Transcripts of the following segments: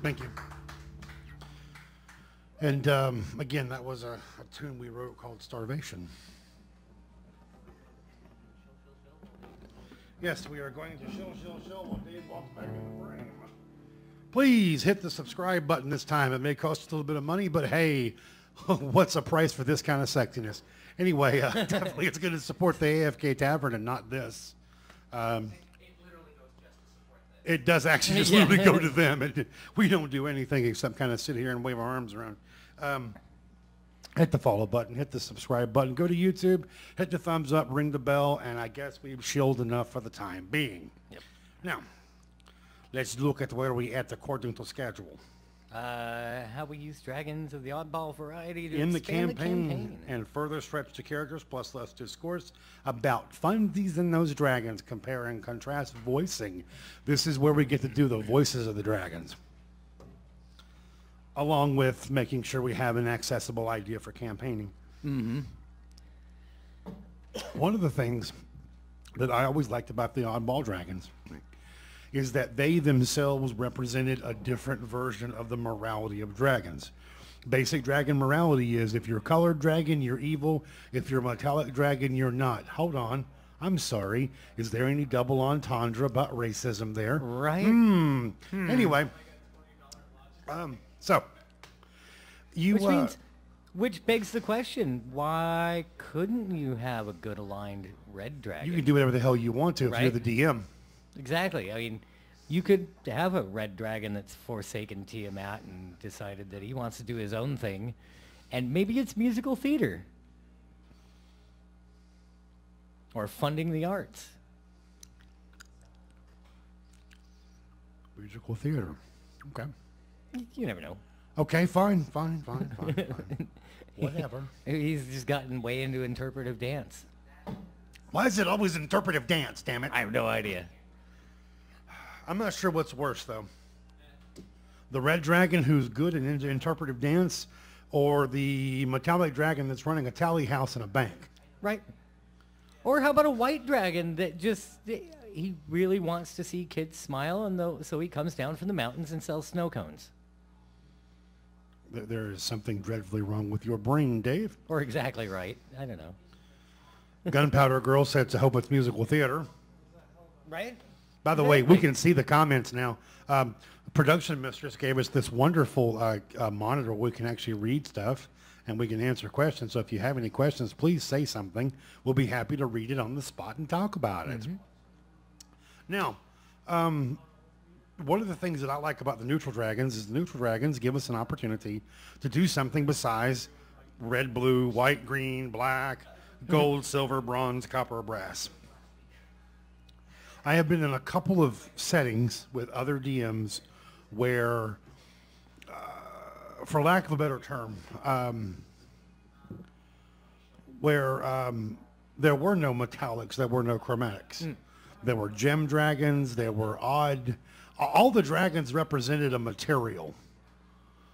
Thank you. And again, that was a tune we wrote called Starvation. Yes, we are going to show while Dave walks back in the frame. Please hit the subscribe button this time. It may cost a little bit of money, but hey, what's the price for this kind of sexiness? Anyway, definitely it's going to support the AFK Tavern and not this. It does actually just literally go to them. We don't do anything except kind of sit here and wave our arms around. Hit the follow button, hit the subscribe button, go to YouTube, hit the thumbs up, ring the bell, and I guess we've shielded enough for the time being. Yep. Now, let's look at where we at according to schedule. How we use dragons of the oddball variety to In the expand campaign and further stretch the characters plus less discourse about funsies and those dragons, compare and contrast voicing. This is where we get to do the voices of the dragons, along with making sure we have an accessible idea for campaigning. Mm-hmm. One of the things that I always liked about the oddball dragons is that they themselves represented a different version of the morality of dragons. Basic dragon morality is if you're colored dragon, you're evil. If you're metallic dragon, you're not. Hold on. I'm sorry. Is there any double entendre about racism there? Right. Anyway, so you... Which begs the question, why couldn't you have a good aligned red dragon? You can do whatever the hell you want to if you're Right? the DM. Exactly. I mean, you could have a red dragon that's forsaken Tiamat and decided that he wants to do his own thing, and maybe it's musical theater. Or funding the arts. Musical theater. Okay. You never know. Okay, fine. Whatever. He's just gotten way into interpretive dance. Why is it always interpretive dance, damn it? I have no idea. I'm not sure what's worse, though. The red dragon who's good in interpretive dance, or the metallic dragon that's running a tally house in a bank. Right. Or how about a white dragon that just, he really wants to see kids smile, and so he comes down from the mountains and sells snow cones. There is something dreadfully wrong with your brain, Dave. Or exactly right. I don't know. Gunpowder Girl said to hope it's musical theater. Right? By the way, we can see the comments now. Production Mistress gave us this wonderful monitor where we can actually read stuff and we can answer questions. So if you have any questions, please say something. We'll be happy to read it on the spot and talk about it. Now, one of the things that I like about the neutral dragons is the neutral dragons give us an opportunity to do something besides red, blue, white, green, black, gold, silver, bronze, copper, or brass. I have been in a couple of settings with other DMs where, for lack of a better term, where there were no metallics, there were no chromatics. There were gem dragons, there were odd... All the dragons represented a material.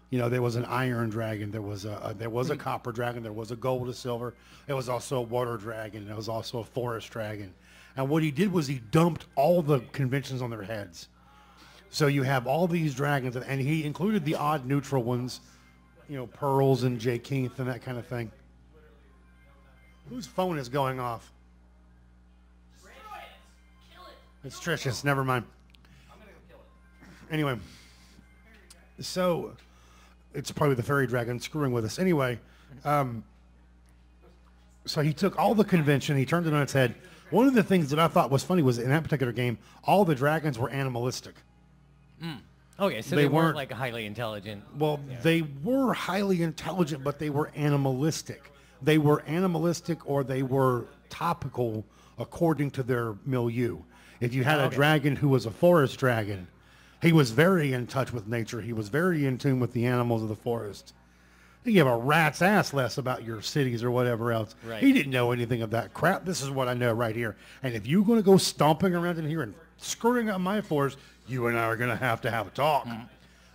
You know, there was an iron dragon, there was a copper dragon, there was a gold, a silver, there was also a water dragon, there was also a forest dragon. And what he did was he dumped all the conventions on their heads. So you have all these dragons, and he included the odd neutral ones, you know, Pearls and Jakeith and that kind of thing. Whose phone is going off? It's Trish's, never mind. Anyway, so it's probably the fairy dragon screwing with us. Anyway, so he took all the convention, he turned it on its head. One of the things that I thought was funny was in that particular game, all the dragons were animalistic. Okay, so they weren't like highly intelligent. Well, they were highly intelligent, but they were animalistic. They were animalistic or they were topical according to their milieu. If you had a dragon who was a forest dragon, he was very in touch with nature. He was very in tune with the animals of the forest. He gave a rat's ass less about your cities or whatever else. Right. He didn't know anything of that crap. This is what I know right here. And if you're going to go stomping around in here and screwing up my forest, you and I are going to have a talk.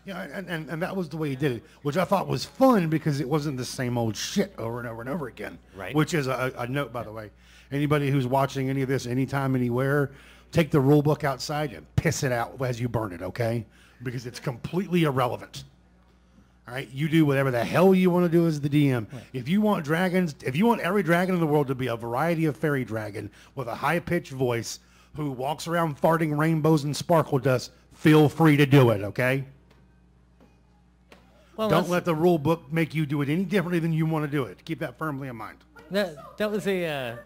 Yeah, and that was the way he did it, which I thought was fun because it wasn't the same old shit over and over and over again. Right. Which is a note, by the way. Anybody who's watching any of this anytime, anywhere, take the rule book outside and piss it out as you burn it, okay? Because it's completely irrelevant. All right, you do whatever the hell you want to do as the DM. Right. If you want dragons, if you want every dragon in the world to be a variety of fairy dragon with a high-pitched voice who walks around farting rainbows and sparkle dust, feel free to do it, okay? Well, don't let the rule book make you do it any differently than you want to do it. Keep that firmly in mind. That was a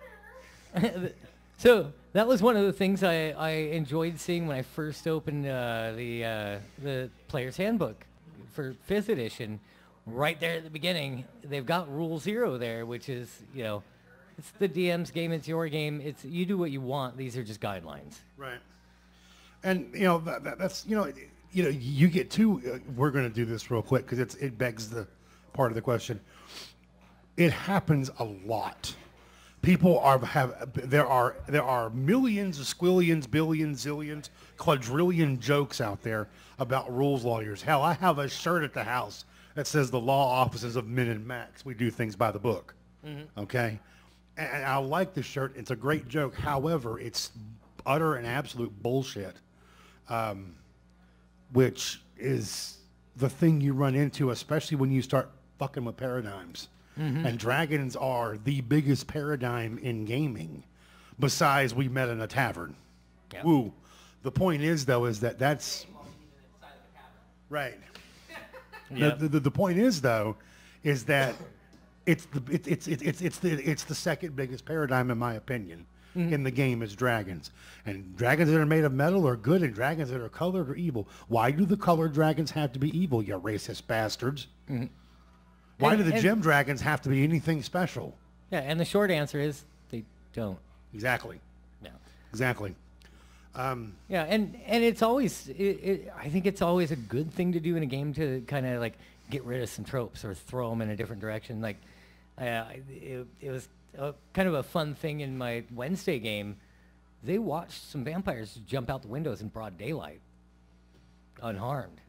so that was one of the things I enjoyed seeing when I first opened the Player's Handbook for 5th edition. Right there at the beginning, they've got Rule 0 there, which is, you know, it's the DM's game, it's your game, it's you do what you want. These are just guidelines. Right. And you know that's you get to. We're going to do this real quick because it begs the part of the question. It happens a lot. People there are millions, squillions, billions, zillions, quadrillion jokes out there about rules lawyers. Hell, I have a shirt at the house that says the law offices of Min and Max. We do things by the book. Mm-hmm. Okay? And I like the shirt. It's a great joke. However, it's utter and absolute bullshit, which is the thing you run into, especially when you start fucking with paradigms. Mm-hmm. And dragons are the biggest paradigm in gaming, besides we met in a tavern. Yep. Woo. The point is, though, is that's... Right. Yep. The point is, though, is that it's the second biggest paradigm, in my opinion, mm-hmm. in the game is dragons. And dragons that are made of metal are good, and dragons that are colored are evil. Why do the colored dragons have to be evil, you racist bastards? Mm-hmm. Why do the gem dragons have to be anything special? Yeah, and the short answer is they don't. Exactly. Yeah. Exactly. Yeah, and it's always, I think it's always a good thing to do in a game to kind of like get rid of some tropes or throw them in a different direction. Like, it was kind of a fun thing in my Wednesday game. They watched some vampires jump out the windows in broad daylight, unharmed.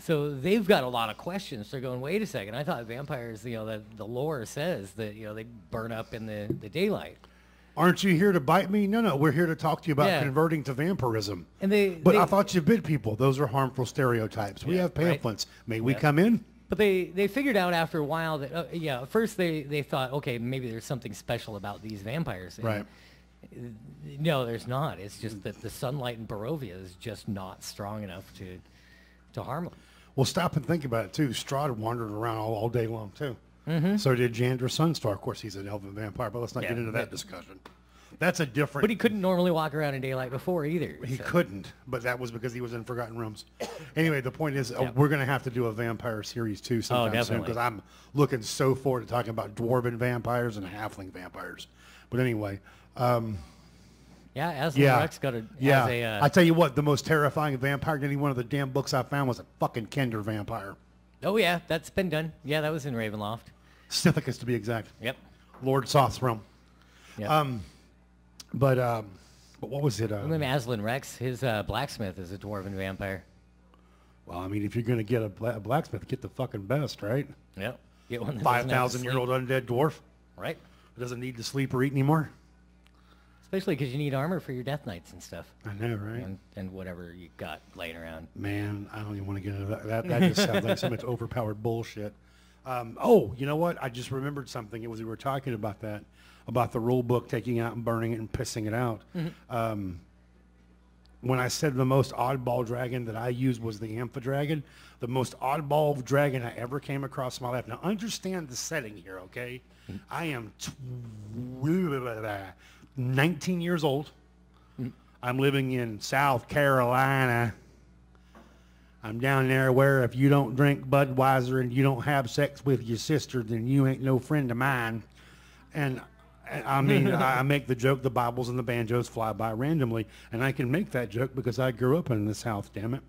So they've got a lot of questions. They're going, wait a second. I thought vampires, you know, the lore says that, you know, they burn up in the daylight. Aren't you here to bite me? No, we're here to talk to you about converting to vampirism. And But I thought you bit people. Those are harmful stereotypes. We have pamphlets. Right? May we come in? But they figured out after a while that, at first they thought, okay, maybe there's something special about these vampires. And right. No, there's not. It's just that the sunlight in Barovia is just not strong enough to harm them. Well, stop and think about it, too. Strahd wandered around all day long, too. Mm-hmm. So did Jandra Sunstar. Of course, he's an elven vampire, but let's not get into that discussion. That's a different... But he couldn't normally walk around in daylight before either. He couldn't, but that was because he was in Forgotten Realms. Anyway, the point is we're going to have to do a vampire series, too, sometime soon, because I'm looking so forward to talking about dwarven vampires and halfling vampires. But anyway... Aslan Rex got a... I tell you what, the most terrifying vampire in any one of the damn books I found was a fucking Kender vampire. Oh, yeah, that's been done. Yeah, that was in Ravenloft. Sithicus, to be exact. Yep. Lord Soth's realm. Yep. But what was it? Aslan Rex, his blacksmith is a dwarven vampire. Well, I mean, if you're going to get a blacksmith, get the fucking best, right? Yep. Get one 5,000-year-old undead dwarf. Right. Who doesn't need to sleep or eat anymore. Especially because you need armor for your death knights and stuff. I know, right? And whatever you got laying around. Man, I don't even want to get into that. That just sounds like so much overpowered bullshit. Oh, you know what? I just remembered something. We were talking about that, about the rule book, taking out and burning it and pissing it out. Mm-hmm. When I said the most oddball dragon that I used was the Amphidragon, the most oddball dragon I ever came across in my life. Now, understand the setting here, okay? Mm-hmm. I am 19 years old. Mm-hmm. I'm living in South Carolina. I'm down there where if you don't drink Budweiser and you don't have sex with your sister, then you ain't no friend of mine. And I mean, I make the joke, the Bibles and the banjos fly by randomly. And I can make that joke because I grew up in the South, damn it.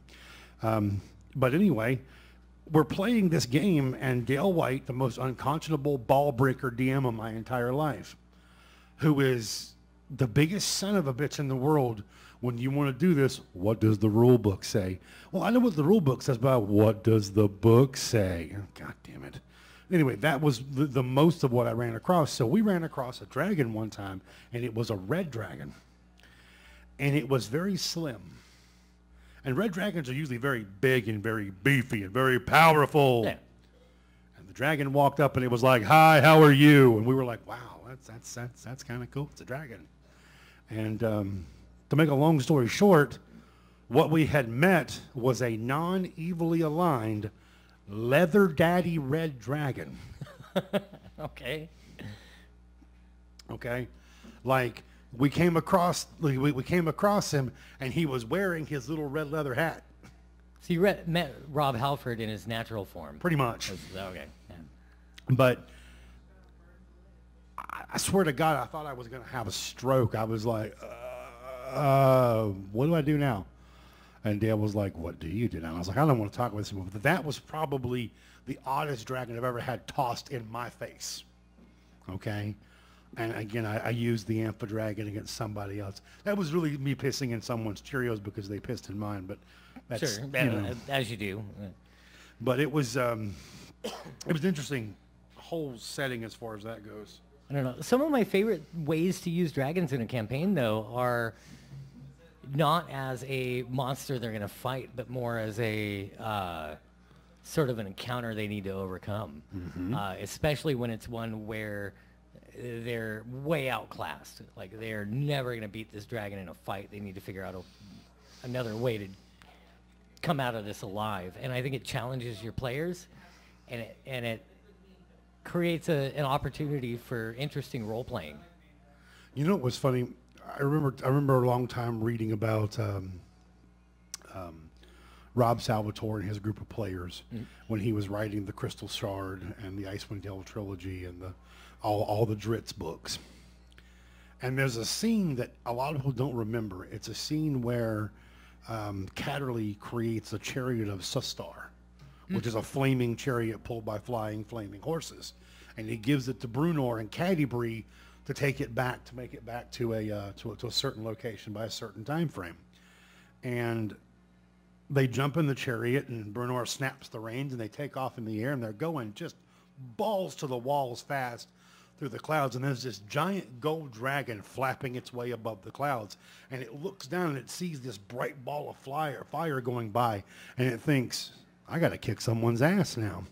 But anyway, we're playing this game, and Dale White, the most unconscionable ball breaker DM of my entire life, who is the biggest son of a bitch in the world. When you want to do this, what does the rule book say? Well, I know what the rule book says, but what does the book say? Oh, God damn it. Anyway, that was the most of what I ran across. So we ran across a dragon one time, and it was a red dragon. and it was very slim. And red dragons are usually very big and very beefy and very powerful. Yeah. And the dragon walked up and it was like, "Hi, how are you?" And we were like, "Wow, that's kind of cool. It's a dragon." And to make a long story short, what we had met was a non-evilly aligned leather daddy red dragon. Okay. Okay, like we came across him, and he was wearing his little red leather hat. So you met Rob Halford in his natural form. Pretty much. Okay. Yeah. But I swear to God, I thought I was going to have a stroke. I was like, what do I do now? And Dale was like, "What do you do now?" I was like, "I don't want to talk about this anymore." But that was probably the oddest dragon I've ever had tossed in my face. Okay? And again, I used the Amphidragon against somebody else. That was really me pissing in someone's Cheerios because they pissed in mine. But that's, Sure, you know. as you do. But it was an interesting whole setting as far as that goes. I don't know. Some of my favorite ways to use dragons in a campaign, though, are not as a monster they're going to fight, but more as a sort of an encounter they need to overcome. Mm-hmm. Especially when it's one where they're way outclassed. Like, they're never going to beat this dragon in a fight. They need to figure out another way to come out of this alive. And I think it challenges your players, and it creates an opportunity for interesting role playing. You know what was funny? I remember a long time reading about Rob Salvatore and his group of players when he was writing the Crystal Shard and the Icewind Dale trilogy and all the Dritz books. And there's a scene that a lot of people don't remember. It's a scene where Catterley creates a chariot of Sustar, which is a flaming chariot pulled by flying, flaming horses. And he gives it to Brunor and Cadibri to take it back, to make it back to a certain location by a certain time frame. And they jump in the chariot, and Brunor snaps the reins, and they take off in the air, and they're going just balls to the walls fast through the clouds. And there's this giant gold dragon flapping its way above the clouds. And it looks down, and it sees this bright ball of fire going by, and it thinks, "I got to kick someone's ass now."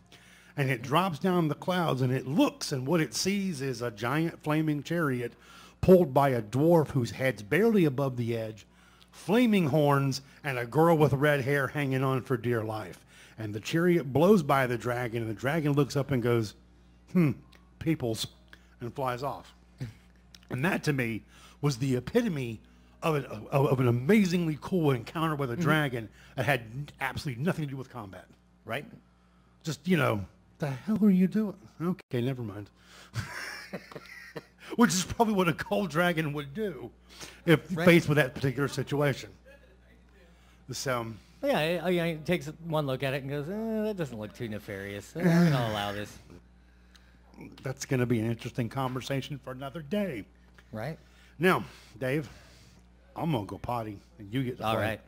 And it drops down the clouds, and it looks, and what it sees is a giant flaming chariot pulled by a dwarf whose head's barely above the edge, flaming horns, and a girl with red hair hanging on for dear life. And the chariot blows by the dragon, and the dragon looks up and goes, "Peoples," and flies off. And that, to me, was the epitome of an amazingly cool encounter with a dragon that had absolutely nothing to do with combat, right? Just, the hell are you doing? Okay, never mind. Which is probably what a gold dragon would do if faced with that particular situation. So, yeah, it takes one look at it and goes, that doesn't look too nefarious. I'm going to allow this. That's going to be an interesting conversation for another day. Right. Now, Dave, I'm going to go potty, and you get to play. All right.